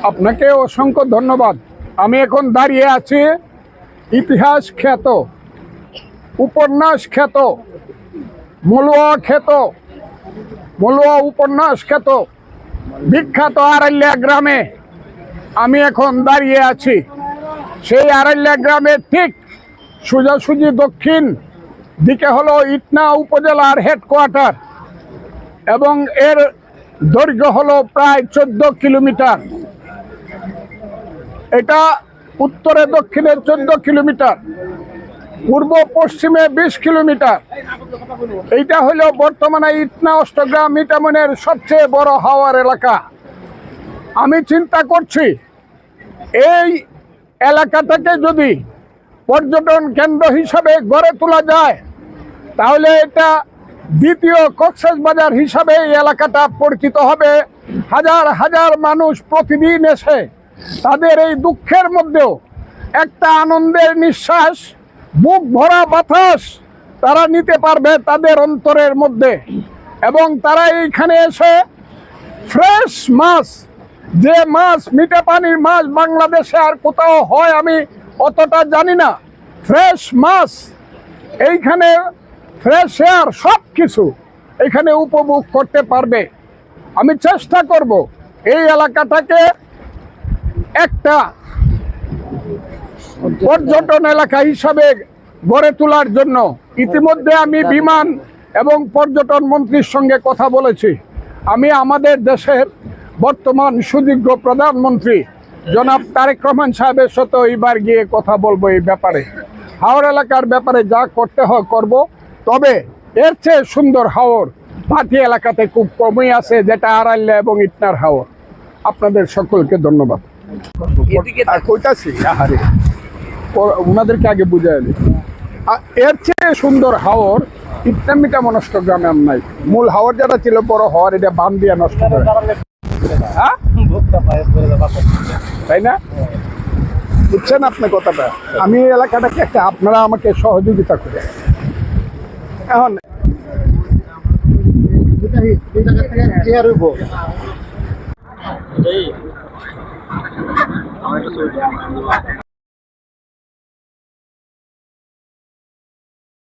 আপনাকে অসংখ্য ধন্যবাদ। আমি এখন দাঁড়িয়ে আছি ইতিহাস খ্যাত, উপন্যাস খ্যাত, মলুয়া উপন্যাস খ্যাত বিখ্যাত আড়াইলিয়া গ্রামে আমি এখন দাঁড়িয়ে আছি। সেই আড়াইলিয়া গ্রামের ঠিক সোজাসুজি দক্ষিণ দিকে হলো ইটনা উপজেলার হেডকোয়ার্টার এবং এর দৈর্ঘ্য হলো প্রায় 14 কিলোমিটার। এটা উত্তরে দক্ষিণে 14 কিলোমিটার, পূর্ব পশ্চিমে 20 কিলোমিটার। এইটা হলো বর্তমানে ইটনা অষ্টগ্রাম মিঠামনের সবচেয়ে বড় হাওয়ার এলাকা। আমি চিন্তা করছি এই এলাকাটাকে যদি পর্যটন কেন্দ্র হিসাবে গড়ে তোলা যায় তাহলে এটা দ্বিতীয় কক্সবাজার হিসাবে এই এলাকাটা পরিচিত হবে। হাজার হাজার মানুষ প্রতিদিন এসে তাদের এই দুঃখের মধ্যেও একটা আনন্দের নিঃশ্বাস, বুক ভরা বাতাস তারা নিতে পারবে তাদের অন্তরের মধ্যে। এবং তারা এইখানে এসে ফ্রেশ মাছ, যে মাছ, মিঠা পানির মাছ বাংলাদেশে আর কোথাও হয় আমি অতটা জানি না, ফ্রেশ মাছ এইখানে, ফ্রেশ এয়ার, সব কিছু এখানে উপভোগ করতে পারবে। আমি চেষ্টা করব এই এলাকাটাকে একটা পর্যটন এলাকা হিসাবে গড়ে তোলার জন্য ইতিমধ্যে আমি বিমান এবং পর্যটন মন্ত্রীর সঙ্গে কথা বলেছি। আমি আমাদের দেশের বর্তমান সুযোগ্য প্রধানমন্ত্রী জনাব তারেক রহমান সাহেবের সাথে এইবার গিয়ে কথা বলবো এই ব্যাপারে। হাওর এলাকার ব্যাপারে যা করতে হয় করব। তবে এর চেয়ে সুন্দর হাওর পাতি এলাকাতে খুব কমই আছে, যেটা আড়াইলিয়া এবং ইটনার হাওর। আপনাদের সকলকে ধন্যবাদ। কইতাছি ওনাদেরকে আগে বুঝাই নি। এর চেয়ে সুন্দর হাওর ইটনা মিঠামন অষ্টগ্রামে আর নাই। মূল হাওর যেটা ছিল বড় হাওর, এটা বান দিয়ে নষ্ট করে, তাই না? বুঝছেন আপনি কথাটা? আমি এই এলাকাটাকে একটা, আপনারা আমাকে সহযোগিতা করে এখন